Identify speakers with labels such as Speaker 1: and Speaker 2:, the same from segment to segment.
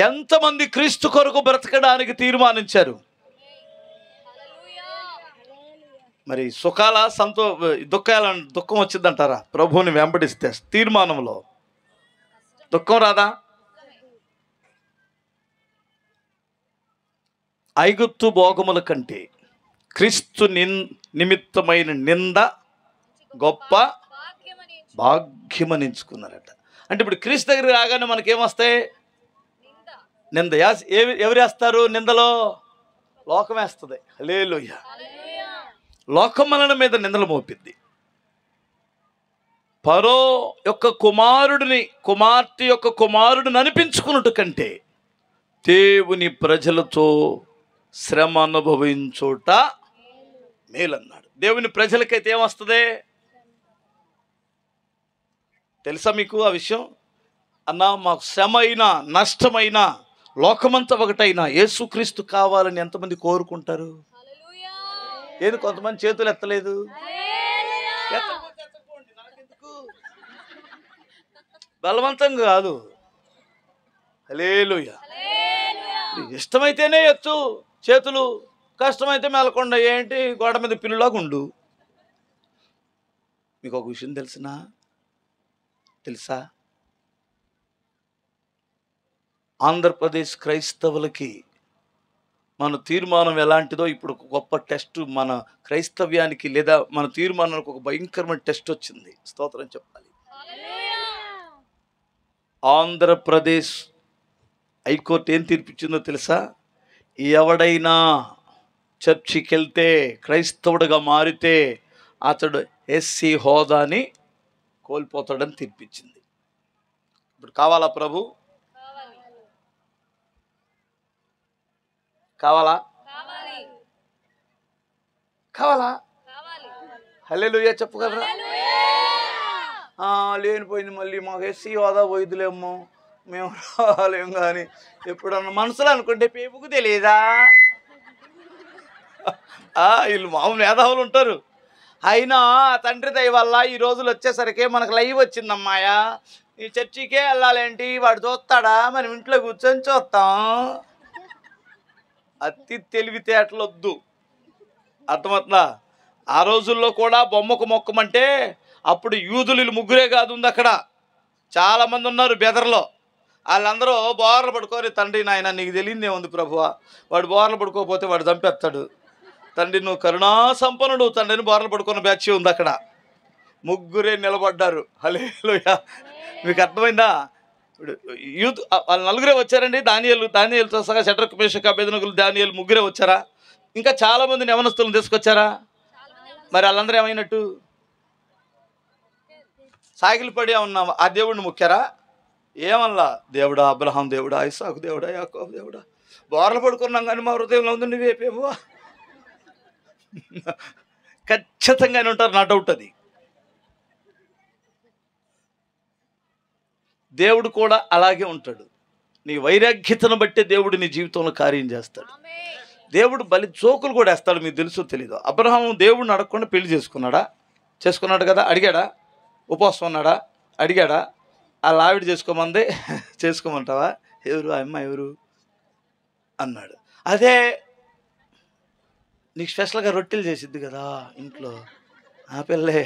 Speaker 1: ఎంతమంది క్రీస్తు కొరకు బ్రతకడానికి తీర్మానించారు? మరి సుఖాల దుఃఖం వచ్చిందంటారా? ప్రభువుని వెంబడిస్తే తీర్మానంలో దుఃఖం రాదా? ఐగుప్తు భోగముల కంటే క్రీస్తు నిమిత్తమైన నింద గొప్ప భాగ్యమనించుకున్నారట. అంటే ఇప్పుడు క్రీస్తు దగ్గర రాగానే మనకేమొస్తాయి? నింద. ఎవరు వేస్తారు నిందలో? లోకం వేస్తుంది. హల్లెలూయా. లోకం మన మీద నిందలు మోపిద్ది. ఫరో యొక్క కుమార్తె యొక్క కుమారుడిని అనిపించుకున్నట్టు కంటే దేవుని ప్రజలతో శ్రమ అనుభవించుట మేలన్నాడు. దేవుని ప్రజలకైతే ఏమొస్తుంది తెలుసా మీకు ఆ విషయం? అన్నా, మాకు శ్రమ అయినా నష్టమైనా లోకమంతా ఒకటైనా యేసుక్రీస్తు కావాలని ఎంతమంది కోరుకుంటారు? ఏది కొంతమంది చేతులు ఎత్తలేదు. బలవంతంగా కాదు. హల్లెలూయా. ఇష్టమైతేనే ఎత్తు చేతులు, కష్టమైతే మెలకుండా ఏంటి గోడ మీద పిల్లులాగా ఉండు. మీకు ఒక విషయం తెలుసా? ఆంధ్రప్రదేశ్ క్రైస్తవులకి మన తీర్మానం ఎలాంటిదో ఇప్పుడు ఒక గొప్ప టెస్ట్ మన క్రైస్తవ్యానికి, లేదా మన తీర్మానానికి ఒక భయంకరమైన టెస్ట్ వచ్చింది. స్తోత్రం చెప్పాలి. ఆంధ్రప్రదేశ్ హైకోర్టు ఏం తీర్పిచ్చిందో తెలుసా? ఎవడైనా చర్చికి వెళ్తే క్రైస్తవుడిగా మారితే అతడు ఎస్సీ హోదాని కోల్పోతాడని తీర్పిచ్చింది. ఇప్పుడు కావాలా ప్రభు? కావాలా? హల్లెలూయా చెప్పగలరా? లేనిపోయింది మళ్ళీ మాకు ఎస్సీ హోదా పోయిద్దులేమో, మేము రాలేం. కానీ ఎప్పుడన్నా మనసులో అనుకుంటే పేపుకు తెలియదా? వీళ్ళు మామూలు మేధావులు ఉంటారు. అయినా తండ్రి దయ వల్ల ఈ రోజులు వచ్చేసరికి మనకు లైవ్ వచ్చిందమ్మాయా. ఈ చర్చికే వెళ్ళాలేంటి, వాడు చూస్తాడా? మనం ఇంట్లో కూర్చొని చూస్తాం. అతి తెలివితేటలొద్దు. అర్థమవుతుందా? ఆ రోజుల్లో కూడా బొమ్మకు మొక్కమంటే అప్పుడు యూదులు ముగ్గురే కాదు ఉంది అక్కడ, చాలామంది ఉన్నారు బెదర్లో. వాళ్ళందరూ బోర్లు పడుకొని, తండ్రి నాయన నీకు తెలియదే ఉంది ప్రభువా, వాడు బోర్లు పడుకోకపోతే వాడు చంపేస్తాడు, తండ్రి నువ్వు కరుణా సంపన్నుడు తండ్రిని బోర్లు పడుకున్న బ్యాచ్ ఉంది అక్కడ. ముగ్గురే నిలబడ్డారు. హల్లెలూయా. మీకు అర్థమైందా? ఇప్పుడు యూత్ వాళ్ళు నలుగురే వచ్చారండి. దానియేలుతో సహా షడ్రక్ మేషక్ అబేద్నెగోలు దానియేలు ముగ్గురే వచ్చారా? ఇంకా చాలామందిని యవనస్తులను తీసుకొచ్చారా? మరి వాళ్ళందరూ ఏమైనట్టు? సాగిలి పడి ఉన్న ఆ దేవుడిని ముఖ్యారా? ఏమల్లా? దేవుడా అబ్రహాం దేవుడా, ఇస్సాకు దేవుడా, యాకోబు దేవుడా, బోర్లు పడుకున్నాం కానీ మా హృదయంలో ఉంది నువ్వే ప్రభువా. ఖచ్చితంగానే ఉంటారు, నా డౌట్ అది. దేవుడు కూడా అలాగే ఉంటాడు. నీ వైరాగ్యతను బట్టే దేవుడు నీ జీవితంలో కార్యం చేస్తాడు. దేవుడు బలి చోకులు కూడా వేస్తాడు. మీకు తెలుసో తెలీదు. అబ్రహాం దేవుడిని అడగకుండా పెళ్లి చేసుకున్నాడు కదా? అడిగాడా? ఉపవాసం ఉన్నాడా? అడిగాడా? వాళ్ళ ఆవిడ చేసుకోమంది, చేసుకోమంటావా? ఎవరు ఆ అమ్మాయి ఎవరు అన్నాడు. అదే నీకు స్పెషల్గా రొట్టెలు చేసిద్ది కదా ఇంట్లో, ఆ పిల్లే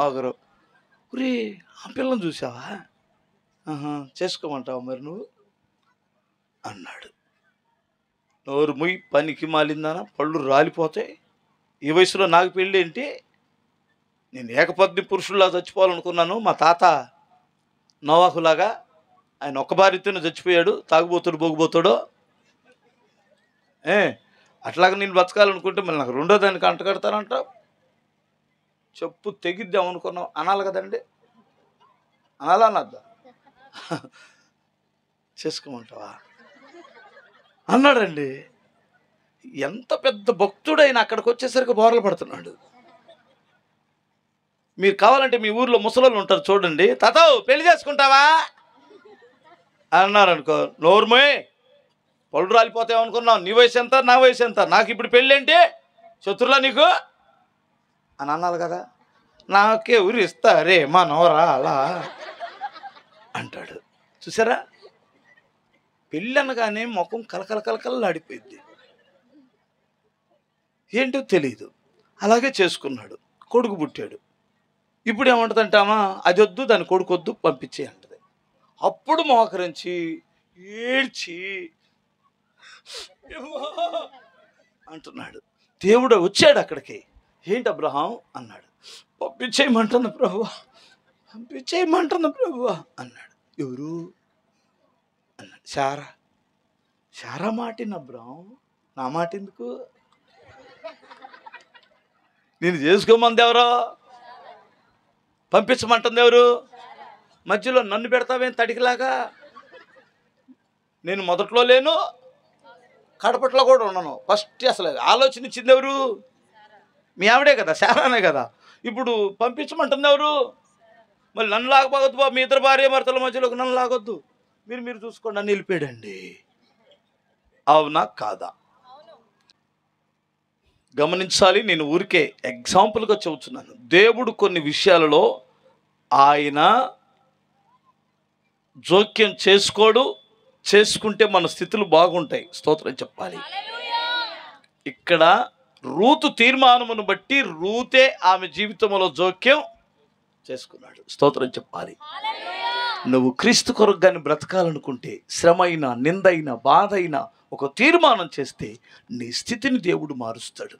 Speaker 1: ఆగరు. ఉరి ఆ పిల్లని చూసావా? చేసుకోమంటావా మరి నువ్వు అన్నాడు. నోరు ముయ్యి, పనికి మాలిందానా, పళ్ళు రాలిపోతాయి. ఈ వయసులో నాకు పెళ్ళి ఏంటి? నేను ఏకపత్ని పురుషుల్లా చచ్చిపోవాలనుకున్నాను. మా తాత నోవాహులాగా ఆయన ఒక్క భార్యతోనే చచ్చిపోయాడు. తాగుబోతాడు, బోగుబోతాడో. అట్లాగా నేను బతకాలనుకుంటే మళ్ళీ నాకు రెండో దానికి అంటగడతానంట. చెప్పు తెగిద్దాం అనుకున్నాం అనాలి కదండి. అనాలా అనద్దా? చేసుకోమంటావా అన్నాడండి. ఎంత పెద్ద భక్తుడైనా అక్కడికి వచ్చేసరికి బోర్లు పడుతున్నాడు. మీరు కావాలంటే మీ ఊర్లో ముసలోళ్ళు ఉంటారు చూడండి, తాతావు పెళ్లి చేసుకుంటావా అన్నారు అనుకో, నోర్మే పళ్ళు రాలిపోతావు అనుకున్నావు. నీ వయసు ఎంత, నా వయసు ఎంత, నాకు ఇప్పుడు పెళ్ళి ఏంటి శత్రులా నీకు అని అన్నారు కదా. నాకే ఊరు ఇస్తారే మా నోరా అలా అంటాడు. చూసారా? పెళ్ళి అనగానే ముఖం కలకల కలకలలాడిపోయింది. ఏంటో తెలియదు. అలాగే చేసుకున్నాడు. కొడుకు పుట్టాడు. ఇప్పుడు ఏమంటుందంటామా, అది వద్దు, దాని కొడుకు వద్దు, పంపించే అంటది. అప్పుడు మోకరించి ఏడ్చి అంటున్నాడు. దేవుడు వచ్చాడు అక్కడికి. ఏంటి అబ్రహాం అన్నాడు. పంపించేయమంటుంది ప్రభువా, పంపించేయమంటుంది ప్రభువా అన్నాడు. ఎవరు అన్నాడు. శారా మాటిన అబ్రహాం, నా మాట ఎందుకు? నేను చేసుకోమంది ఎవరో, పంపించమంటుంది ఎవరు? మధ్యలో నన్ను పెడతావేం తడికిలాగా? నేను మొదట్లో లేను, కడపట్లో కూడా ఉన్నాను. ఫస్ట్ అసలు ఆలోచన ఇచ్చింది ఎవరు? మీ ఆవిడే కదా, శారానే కదా. ఇప్పుడు పంపించమంటుంది ఎవరు? మళ్ళీ నన్ను లాగపోవద్దు బాబు, మీ ఇద్దరు భార్య భర్తల మధ్యలోకి నన్ను లాగొద్దు, మీరు చూసుకోండి అని నిలిపాడండి. అవునా కాదా? గమనించాలి. నేను ఊరికే ఎగ్జాంపుల్గా చెబుతున్నాను. దేవుడు కొన్ని విషయాలలో ఆయన జోక్యం చేసుకోడు. చేసుకుంటే మన స్థితులు బాగుంటాయి. స్తోత్రం చెప్పాలి. ఇక్కడ రూతు తీర్మానమును బట్టి రూతే ఆమె జీవితంలో జోక్యం చేసుకున్నాడు. స్తోత్రం చెప్పాలి. నువ్వు క్రీస్తు కొరకు కానీ బ్రతకాలనుకుంటే శ్రమ అయినా, నిందైనా, బాధ అయినా ఒక తీర్మానం చేస్తే నీ స్థితిని దేవుడు మారుస్తాడు.